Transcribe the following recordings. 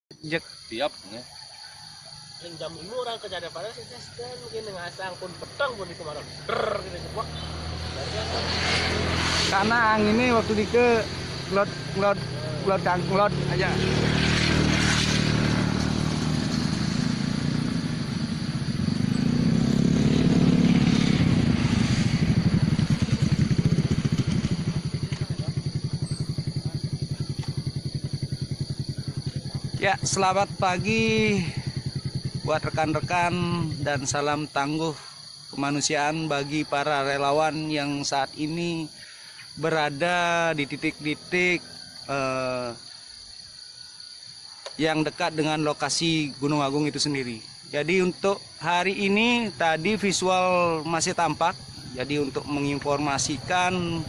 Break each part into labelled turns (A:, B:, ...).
A: Jek.
B: Tiap ya.
C: Yang jam ini orang kerja ada pada sesuatu mungkin ngasang pun petang pun di kemarin gitu semua.
A: Karena anginnya waktu di ke ngelot aja. Ya, selamat pagi buat rekan-rekan dan salam tangguh kemanusiaan bagi para relawan yang saat ini berada di titik-titik yang dekat dengan lokasi Gunung Agung itu sendiri. Jadi untuk hari ini tadi visual masih tampak. Jadi untuk menginformasikan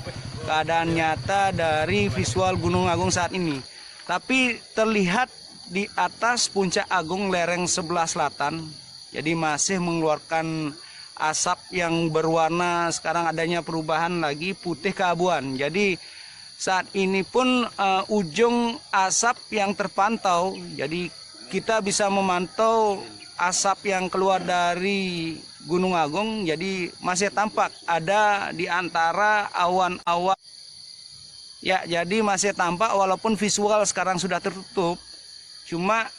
A: keadaan nyata dari visual Gunung Agung saat ini. Tapi terlihat di atas puncak agung lereng sebelah selatan, jadi masih mengeluarkan asap yang berwarna, sekarang adanya perubahan lagi putih keabuan. Jadi saat ini pun ujung asap yang terpantau, jadi kita bisa memantau asap yang keluar dari Gunung Agung, jadi masih tampak ada di antara awan-awan. Ya, jadi masih tampak walaupun visual sekarang sudah tertutup. Cuma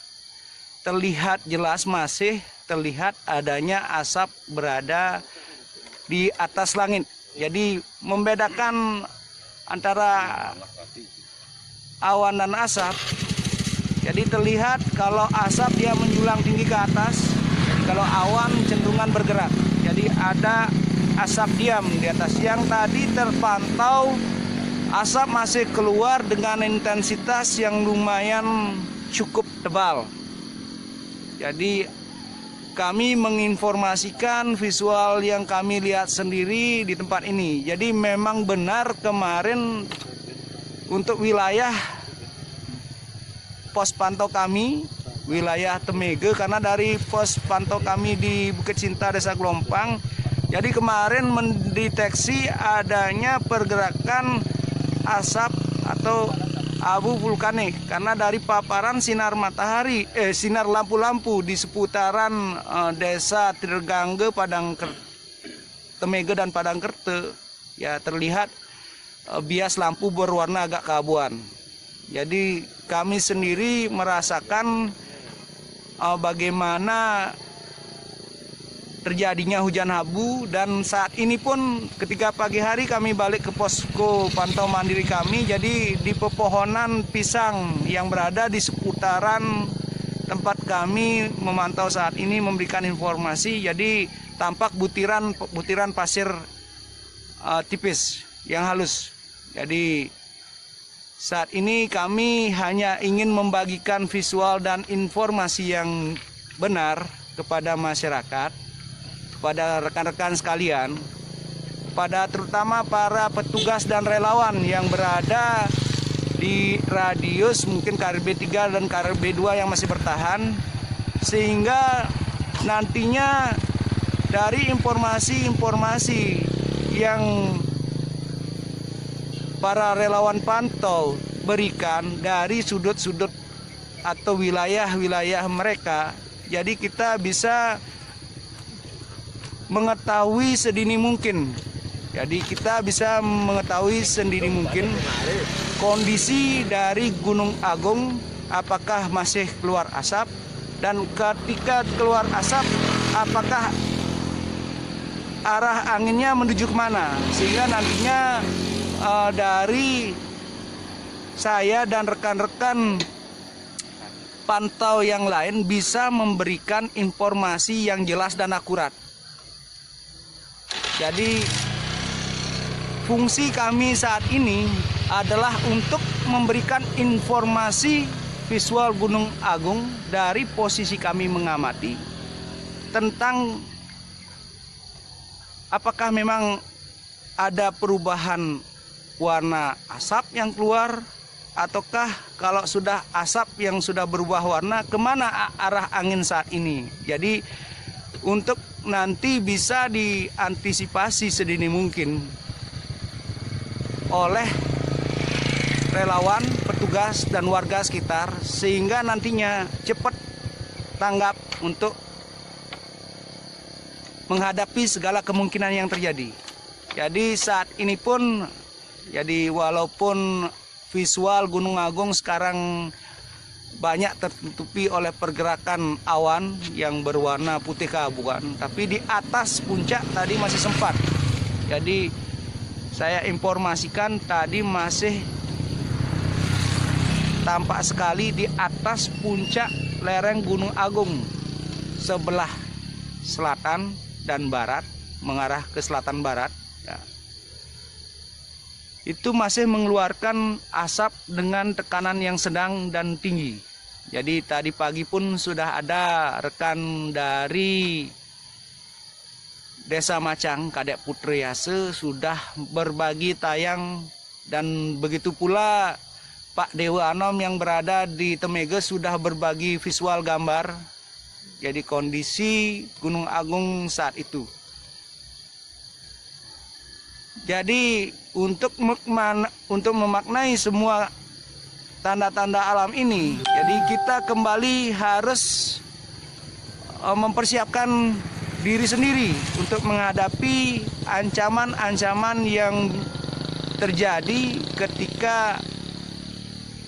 A: terlihat jelas, masih terlihat adanya asap berada di atas langit. Jadi membedakan antara awan dan asap. Jadi terlihat kalau asap dia menjulang tinggi ke atas, kalau awan cenderungan bergerak. Jadi ada asap diam di atas. Yang tadi terpantau asap masih keluar dengan intensitas yang lumayan cukup tebal. Jadi kami menginformasikan visual yang kami lihat sendiri di tempat ini. Jadi memang benar kemarin untuk wilayah pos pantau kami, wilayah Temege, karena dari pos pantau kami di Bukit Cinta Desa Gelompang, jadi kemarin mendeteksi adanya pergerakan asap atau abu vulkanik karena dari paparan sinar matahari, sinar lampu-lampu di seputaran desa Tirgangge, Temege dan Padangkerte, ya terlihat bias lampu berwarna agak keabuan. Jadi kami sendiri merasakan bagaimana terjadinya hujan abu, dan saat ini pun ketika pagi hari kami balik ke posko pantau mandiri kami, jadi di pepohonan pisang yang berada di seputaran tempat kami memantau saat ini memberikan informasi, jadi tampak butiran pasir tipis yang halus. Jadi saat ini kami hanya ingin membagikan visual dan informasi yang benar kepada masyarakat, pada rekan-rekan sekalian, pada terutama para petugas dan relawan yang berada di radius mungkin KRB 3 dan KRB 2 yang masih bertahan, sehingga nantinya dari informasi-informasi yang para relawan pantau berikan dari sudut-sudut atau wilayah-wilayah mereka, jadi kita bisa mengetahui sedini mungkin. Jadi kita bisa mengetahui sedini mungkin kondisi dari Gunung Agung, apakah masih keluar asap, dan ketika keluar asap apakah arah anginnya menuju kemana, sehingga nantinya dari saya dan rekan-rekan pantau yang lain bisa memberikan informasi yang jelas dan akurat. Jadi fungsi kami saat ini adalah untuk memberikan informasi visual Gunung Agung dari posisi kami mengamati tentang apakah memang ada perubahan warna asap yang keluar, ataukah kalau sudah asap yang sudah berubah warna, kemana arah angin saat ini. Jadi untuk nanti bisa diantisipasi sedini mungkin oleh relawan, petugas petugas dan warga sekitar sehingga nantinya cepat tanggap untuk menghadapi segala kemungkinan yang terjadi. Jadi saat ini pun, jadi walaupun visual Gunung Agung sekarang banyak tertutupi oleh pergerakan awan yang berwarna putih keabuan, tapi di atas puncak tadi masih sempat. Jadi saya informasikan tadi masih tampak sekali di atas puncak lereng Gunung Agung sebelah selatan dan barat, mengarah ke selatan barat ya. Itu masih mengeluarkan asap dengan tekanan yang sedang dan tinggi. Jadi tadi pagi pun sudah ada rekan dari Desa Macang, Kadek Putri Yase sudah berbagi tayang, dan begitu pula Pak Dewa Anom yang berada di Temege sudah berbagi visual gambar. Jadi kondisi Gunung Agung saat itu. Jadi untuk memaknai semua tanda-tanda alam ini, jadi kita kembali harus mempersiapkan diri sendiri untuk menghadapi ancaman-ancaman yang terjadi ketika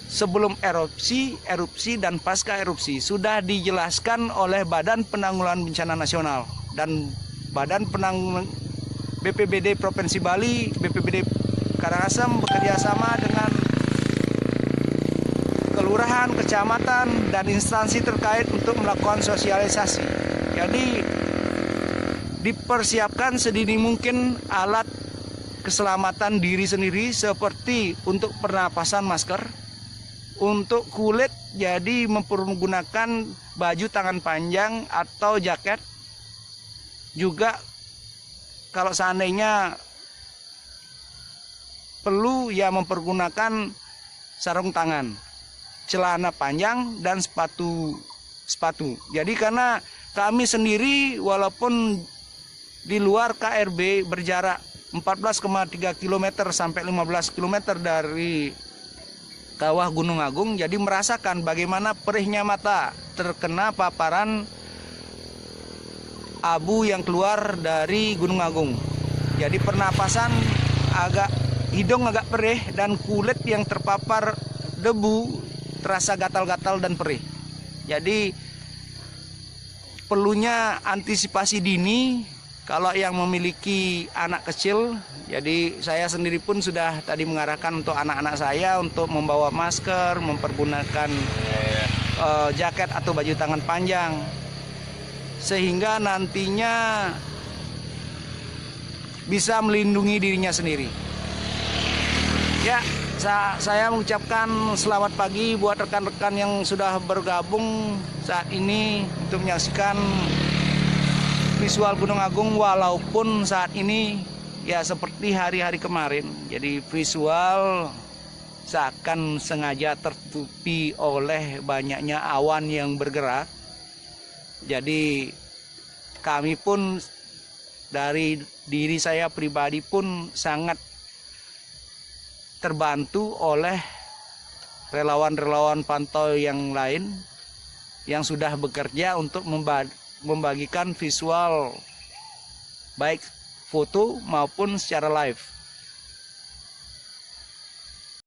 A: sebelum erupsi dan pasca erupsi. Sudah dijelaskan oleh Badan Penanggulangan Bencana Nasional dan Badan Penanggulangan BPBD Provinsi Bali, BPBD Karangasem bekerja sama dengan kelurahan, kecamatan, dan instansi terkait untuk melakukan sosialisasi. Jadi dipersiapkan sedini mungkin alat keselamatan diri sendiri seperti untuk pernapasan masker, untuk kulit jadi mempergunakan baju tangan panjang atau jaket, juga kalau seandainya perlu ya mempergunakan sarung tangan, celana panjang, dan sepatu. Jadi karena kami sendiri walaupun di luar KRB berjarak 14,3 km sampai 15 km dari kawah Gunung Agung, jadi merasakan bagaimana perihnya mata terkena paparan abu yang keluar dari Gunung Agung. Jadi pernapasan hidung agak perih, dan kulit yang terpapar debu terasa gatal-gatal dan perih. Jadi perlunya antisipasi dini kalau yang memiliki anak kecil. Jadi saya sendiri pun sudah tadi mengarahkan untuk anak-anak saya untuk membawa masker, mempergunakan jaket atau baju tangan panjang, sehingga nantinya bisa melindungi dirinya sendiri. Ya, saya mengucapkan selamat pagi buat rekan-rekan yang sudah bergabung saat ini untuk menyaksikan visual Gunung Agung, walaupun saat ini ya seperti hari-hari kemarin. Jadi visual seakan sengaja tertutupi oleh banyaknya awan yang bergerak. Jadi kami pun dari diri saya pribadi pun sangat terbantu oleh relawan-relawan pantau yang lain yang sudah bekerja untuk membagikan visual baik foto maupun secara live.